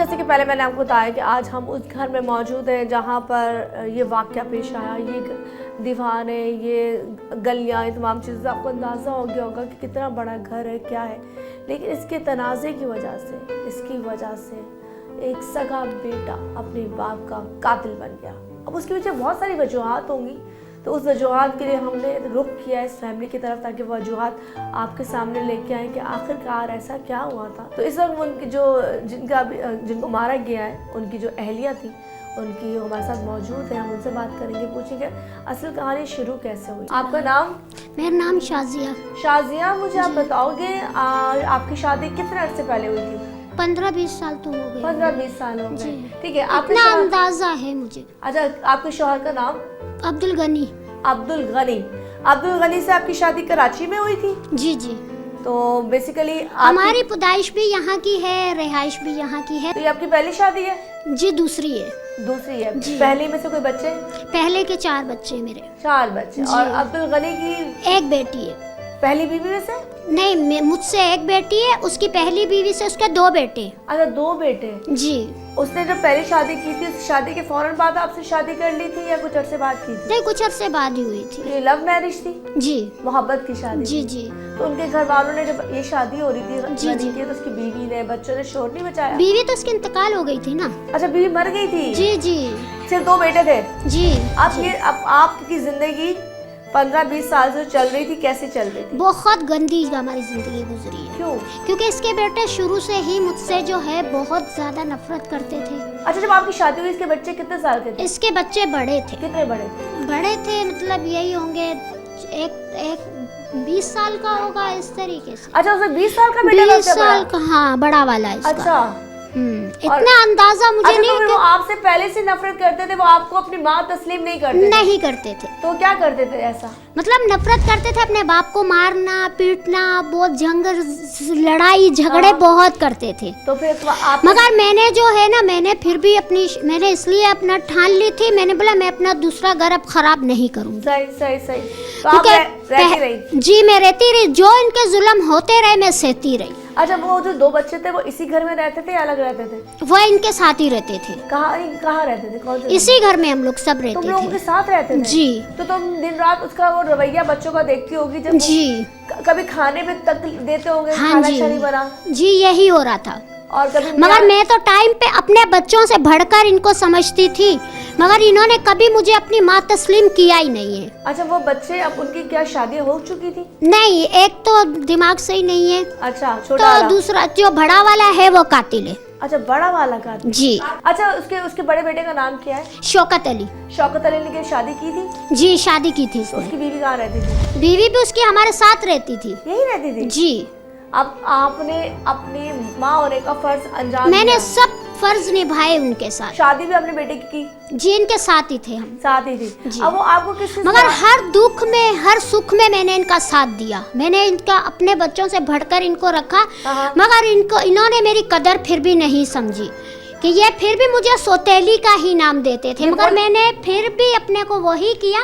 जैसे कि पहले मैंने आपको बताया कि आज हम उस घर में मौजूद हैं जहाँ पर ये वाक़या पेश आया, ये दीवारें, ये गलियाँ, ये तमाम चीज़ें, आपको अंदाज़ा हो गया होगा कि कितना बड़ा घर है, क्या है। लेकिन इसके तनाज़े की वजह से, इसकी वजह से एक सगा बेटा अपने बाप का कातिल बन गया। अब उसके पीछे बहुत सारी वजूहात होंगी, तो उस वजूहात के लिए हमने रुख किया इस फैमिली की तरफ ताकि वजूहात आपके सामने लेके आएँ कि आखिरकार ऐसा क्या हुआ था। तो इस वक्त उनकी जिनको मारा गया है, उनकी जो अहलिया थी, उनकी हमारे साथ मौजूद है। हम उनसे बात करेंगे, पूछेंगे असल कहानी शुरू कैसे हुई। आपका नाम? मेरा नाम शाजिया। शाजिया, मुझे आप बताओगे आपकी शादी कितने अर्से से पहले हुई थी? 15-20 साल तो हो गए। 15-20 साल हो गए, ठीक है। इतना अंदाजा है मुझे। अच्छा, आपके शौहर का नाम? अब्दुल गनी। अब्दुल गनी। अब्दुल गनी से आपकी शादी कराची में हुई थी? जी जी। तो बेसिकली हमारी पैदाइश भी यहाँ की है, रिहाइश भी यहाँ की है। तो ये आपकी पहली शादी है? जी दूसरी है। दूसरी है जी। पहले में से कोई बच्चे? पहले के 4 बच्चे मेरे। 4 बच्चे। और अब्दुल गनी की एक बेटी है। पहली बीवी में से? नहीं, मुझसे एक बेटी है, उसकी पहली बीवी से उसके 2 बेटे। अच्छा, 2 बेटे जी। उसने जब पहली शादी की थी, उस शादी के फौरन बाद आपसे शादी कर ली थी या कुछ अरसे बाद की थी? नहीं, कुछ अरसे बाद ही हुई थी। ये लव मैरिज थी? जी। मोहब्बत की शादी? जी जी। तो उनके घर वालों ने जब ये शादी हो रही थी जी जी, तो उसकी बीवी ने, बच्चों ने शोर नहीं मचाया? बीवी तो उसकी इंतकाल हो गई थी ना। अच्छा, बीवी मर गई थी? जी जी। सिर्फ 2 बेटे थे? जी। अब आपकी जिंदगी 15-20 साल से चल रही थी, कैसे चल रही थी? बहुत गंदी हमारी जिंदगी गुजरी है। क्यों? क्योंकि इसके बेटे शुरू से ही मुझसे जो है बहुत ज्यादा नफरत करते थे। अच्छा, जब आपकी शादी हुई इसके बच्चे कितने साल के थे? इसके बच्चे बड़े थे। कितने बड़े थे? बड़े थे मतलब यही होंगे एक 20 साल का होगा, इस तरीके से। अच्छा, उसमें 20 साल का बेटा? 20 साल का, हाँ, बड़ा वाला है। अच्छा। इतना अंदाजा मुझे अच्छा, नहीं। तो वो आपसे पहले से नफरत करते थे, वो आपको अपनी माँ तस्लीम नहीं करते थे? नहीं करते थे। तो क्या करते थे ऐसा? मतलब नफरत करते थे, अपने बाप को मारना, पीटना, बहुत लड़ाई झगड़े बहुत करते थे। तो फिर आप? मगर मैंने जो है ना, मैंने इसलिए अपना ठान ली थी, मैंने बोला मैं अपना दूसरा घर अब खराब नहीं करूँगी। सही। तो आप रहती रही? जी, मैं रहती रही, जो इनके जुल्म होते रहे मैं सहती रही। अच्छा, वो जो 2 बच्चे थे वो इसी घर में रहते थे या अलग रहते थे? वो इनके साथ ही रहते थे। कहाँ रहते थे? कौन से? इसी घर में हम लोग सब रहते थे। तुम लोगों के साथ रहते थे? जी। तो तुम दिन रात उसका वो रवैया बच्चों का देखती होगी जब जी। कभी खाने में तक देते होंगे? हाँ खाना जी। अच्छा नहीं बना? जी, यही हो रहा था। और कभी मगर मैं तो टाइम पे अपने बच्चों से बढ़कर इनको समझती थी, मगर इन्होंने कभी मुझे अपनी माँ तस्लीम किया ही नहीं है। अच्छा, वो बच्चे अब उनकी क्या शादी हो चुकी थी? नहीं, एक तो दिमाग सही नहीं है। अच्छा, छोटा तो दूसरा जो बड़ा वाला है वो कातिल है। अच्छा, बड़ा वाला कातिल? जी। अच्छा, उसके बड़े बेटे का नाम क्या है? शौकत अली। शौकत अली ने शादी की थी? जी, शादी की थी। तो उसकी बीवी कहाँ रहती थी? बीवी भी उसकी हमारे साथ रहती थी। यही रहती थी? जी। अब आपने अपनी माँ होने का फर्ज अंजाम मैंने सब फर्ज निभाए उनके साथ। शादी भी अपने बेटे की? जी, इनके साथ ही थे हम। साथ ही थी। अब वो आपको किस? मगर हर दुख में हर सुख में मैंने इनका साथ दिया, मैंने इनका अपने बच्चों से बढ़कर इनको रखा। मगर इन्होंने मेरी कदर फिर भी नहीं समझी कि ये फिर भी मुझे सौतेली का ही नाम देते थे। मगर मैंने फिर भी अपने को वही किया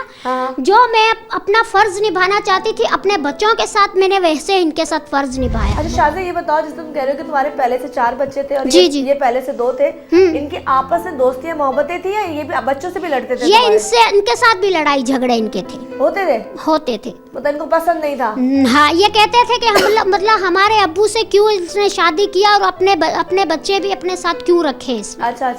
जो मैं अपना फर्ज निभाना चाहती थी अपने बच्चों के साथ, मैंने वैसे इनके साथ फर्ज निभाया। अच्छा शाज़िया, ये बताओ, जिस तुम कह रहे हो कि तुम्हारे पहले से 4 बच्चे थे और ये पहले से 2 थे, इनकी आपस में दोस्तियां मोहब्बतें थी या ये भी बच्चों से भी लड़ते थे? ये इनके साथ भी लड़ाई झगड़े इनके थे। होते थे। मतलब इनको पसंद नहीं था? हाँ, ये कहते थे कि हम मतलब हमारे अब्बू से क्यों इसने शादी किया और अपने बच्चे भी अपने साथ क्यों रखे। अच्छा,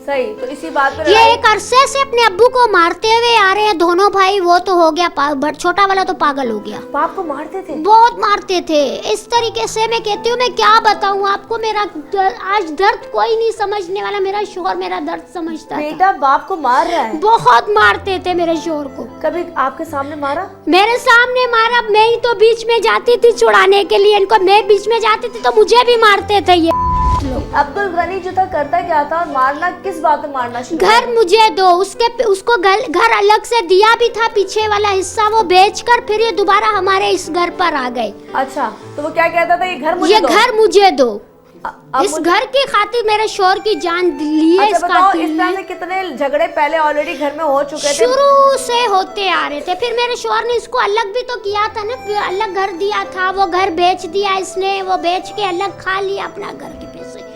सही। तो इसी बात पर ये एक अरसे से अपने अब्बू को मारते हुए आ रहे हैं दोनों भाई। वो तो हो गया छोटा वाला तो पागल हो गया। बाप को मारते थे? बहुत मारते थे। इस तरीके से मैं कहती हूँ, मैं क्या बताऊँ आपको, मेरा आज दर्द कोई नहीं समझने वाला। मेरा शोहर मेरा दर्द समझता। बेटा बाप को मार रहा है? बहुत मारते थे मेरे शोहर को। कभी आपके सामने मारा? मेरे सामने मारा। मैं ही तो बीच में जाती थी छुड़ाने के लिए इनको। मैं बीच में जाती थी तो मुझे भी मारते थे ये। अब्दुल गनी जो था करता क्या था और मारना किस बात में मारना शुरू? घर मुझे दो, उसको घर अलग से दिया भी था, पीछे वाला हिस्सा वो बेचकर फिर ये दोबारा हमारे इस घर पर आ गए। अच्छा, तो वो क्या कहता था? ये घर मुझे दो। इस घर की खातिर मेरे शोहर की जान ली है। अच्छा, बताओ, इस तरह से कितने झगड़े पहले ऑलरेडी घर में हो चुके थे? शुरू से होते आ रहे थे। फिर मेरे शोहर ने इसको अलग भी तो किया था ना, अलग घर दिया था, वो घर बेच दिया इसने, वो बेच के अलग खा लिया अपना घर के पैसे।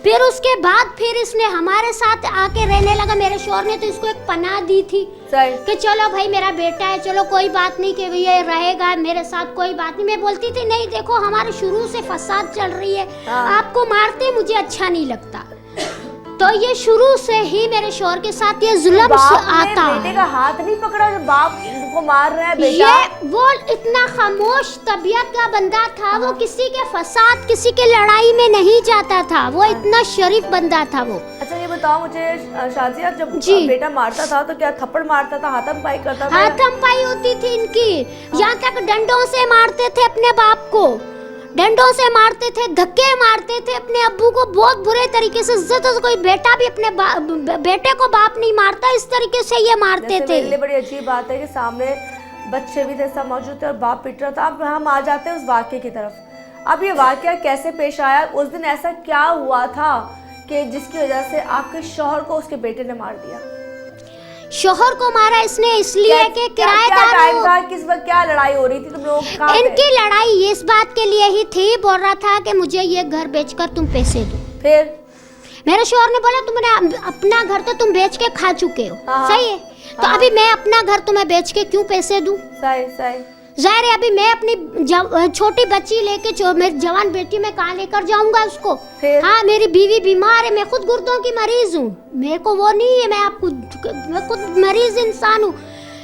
फिर उसके बाद फिर इसने हमारे साथ आके रहने लगा। मेरे शौहर ने तो इसको एक पनाह दी थी सही कि चलो भाई मेरा बेटा है, चलो कोई बात नहीं कि ये रहेगा मेरे साथ, कोई बात नहीं। मैं बोलती थी नहीं देखो हमारे शुरू से फसाद चल रही है, आपको मारते मुझे अच्छा नहीं लगता। तो ये शुरू से ही मेरे शौहर के साथ ये जुल्म आता है। बेटे का हाथ नहीं पकड़ा जब बाप को मार रहा है बेटा? ये वो इतना खामोश तबीयत का बंदा था, वो किसी के फसाद किसी के लड़ाई में नहीं जाता था, वो इतना शरीफ बंदा था वो। अच्छा ये बताओ मुझे शाजिया, जब बेटा मारता था तो क्या थप्पड़ मारता था, हाथम-पाई करता था? हाथम-पाई होती थी इनकी, यहाँ तक डंडों से मारते थे अपने बाप को, डंडों से मारते थे, धक्के मारते थे अपने अब्बू को बहुत बुरे तरीके से। तो कोई बेटा भी अपने बेटे को बाप नहीं मारता, इस तरीके से ये मारते थे। मेरे लिए बड़ी अजीब बात है कि सामने बच्चे भी थे, सब मौजूद थे और बाप पिट रहा था। अब हम आ जाते हैं उस वाक्य की तरफ। अब ये वाक्य कैसे पेश आया, उस दिन ऐसा क्या हुआ था कि जिसकी वजह से आपके शौहर को उसके बेटे ने मार दिया? शौहर को मारा इसने इसलिए कि किराएदार टाइम था, किस वक्त क्या लड़ाई हो रही थी तुम लोग? इनकी लड़ाई इस बात के लिए ही थी, बोल रहा था कि मुझे ये घर बेचकर तुम पैसे दो। फिर मेरे शौहर ने बोला तुमने अपना घर तो तुम बेच के खा चुके हो, सही है, तो अभी मैं अपना घर तुम्हें बेच के क्यों पैसे दूं? सही सही। जाहिर है अभी मैं अपनी छोटी बच्ची लेके मेरी जवान बेटी में कहाँ लेकर जाऊंगा उसको? हाँ मेरी बीवी बीमार है, मैं खुद गुर्दों की मरीज हूँ, मेरे को वो नहीं है, मैं खुद मरीज इंसान हूँ।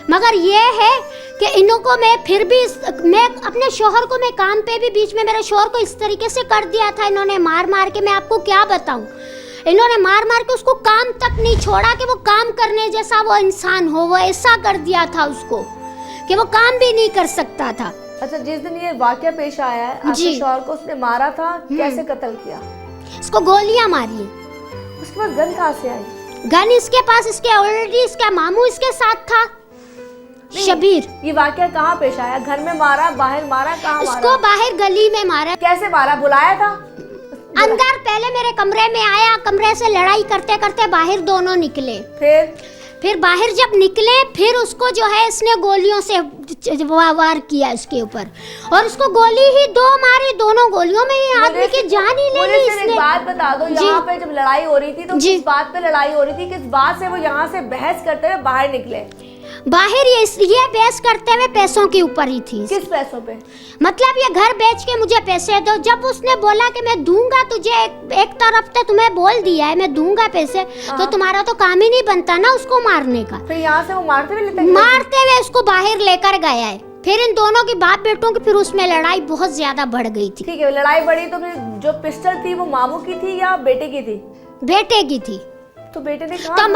मगर ये है कि इन्हों को मैं फिर भी मैं अपने शौहर को मैं काम पे भी बीच में मेरे शौहर को इस तरीके से कर दिया था इन्होंने, मार मार के। मैं आपको क्या बताऊँ, इन्होंने मार मार के उसको काम तक नहीं छोड़ा कि वो काम करने जैसा वो इंसान हो, वो ऐसा कर दिया था उसको कि वो काम भी नहीं कर सकता था। अच्छा जिस दिन ये वाकया पेश आया है, आपके शौहर को उसने मारा था, कैसे कत्ल किया? इसको गोलियां मारी है। उसके बाद गन कहाँ से आई? गन इसके पास, इसके ऑलरेडी इसका मामू इसके साथ था शबीर। ये वाकया कहाँ पेश आया? घर में मारा, बाहर मारा, कहाँ मारा? इसको बाहर गली में मारा। कैसे मारा? बुलाया था अंदर? पहले मेरे कमरे में आया, कमरे से लड़ाई करते करते बाहर दोनों निकले। फिर बाहर जब निकले फिर उसको जो है इसने गोलियों से वार किया इसके ऊपर, और उसको गोली ही 2 मारी, दोनों गोलियों में ही आदमी की जान ही ले ली इसने। एक बात बता दो, यहाँ पे जब लड़ाई हो रही थी तो किस बात पे लड़ाई हो रही थी, किस बात से वो यहाँ से बहस करते हुए बाहर निकले? बाहर ये बहस करते हुए पैसों के ऊपर ही थी। किस पैसों पे? मतलब ये घर बेच के मुझे पैसे दो। जब उसने बोला कि मैं दूंगा तुझे, एक तरफ तो तुम्हें बोल दिया है मैं दूंगा पैसे, तो तुम्हारा तो काम ही नहीं बनता ना उसको मारने का। फिर यहाँ से वो मारते हुए उसको बाहर लेकर गया है। फिर इन दोनों की बाप बेटों की फिर उसमें लड़ाई बहुत ज्यादा बढ़ गई थी। ठीक है, लड़ाई बढ़ी तो फिर जो पिस्टल थी वो मामू की थी या बेटे की थी? बेटे की थी। तो बेटे ने कहा? तो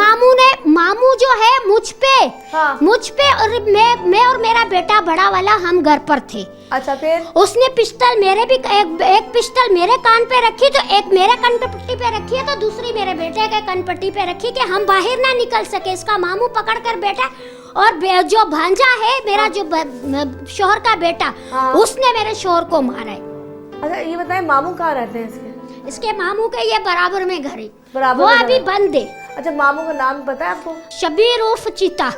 मामू जो है मुझ पे और मैं और मेरा बेटा बड़ा वाला हम घर पर थे। अच्छा फिर? उसने पिस्टल मेरे भी एक पिस्टल मेरे कान पे रखी, तो एक मेरे कान पे पट्टी पे रखी है, तो दूसरी मेरे बेटे के कान पट्टी पे रखी कि हम बाहर ना निकल सके। इसका मामू पकड़ कर बैठा, और जो भांजा है मेरा जो शौहर का बेटा, उसने मेरे शौहर को मारा है। अच्छा ये बताएं मामू कहाँ रहते हैं इसके मामू के ये बराबर में घर है, वो अभी बंद है। अच्छा मामू का नाम पता है आपको? शबीर उर्फ चीता।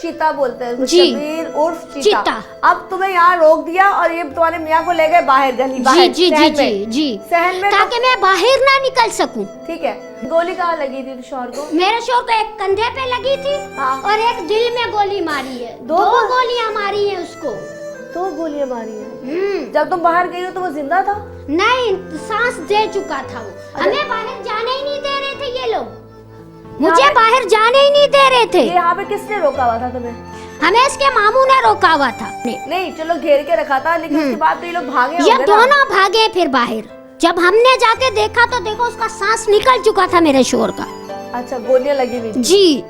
चीता बोलते हैं शबीर उर्फ चीता। अब तुम्हें यहाँ रोक दिया और ये तुम्हारे मियाँ को ले गए बाहर, गली बाहर, जी सहन में, ताकि मैं बाहर ना निकल सकूं। ठीक है। गोली कहाँ लगी थी शौहर को? मेरे शौहर को एक कंधे पे लगी थी और एक दिल में गोली मारी है। 2 गोलियां मारी है उसको। 2 गोलियां मारी है। जब तुम बाहर गई हो तो वो जिंदा था? नहीं, सांस दे चुका था वो। हमें बाहर जाने ही नहीं दे रहे थे ये लोग, मुझे बाहर जाने ही नहीं दे रहे थे। यहाँ पे किसने रोका हुआ था तुम्हें? हमें इसके मामू ने रोका हुआ था। नहीं चलो घेर के रखा था, लेकिन उसके बाद तो ये लोग भागे। ये दोनों भागे फिर बाहर। जब हमने जाके देखा तो देखो उसका सांस निकल चुका था मेरे शौहर का। अच्छा गोलियां लगी हुई थी? जी।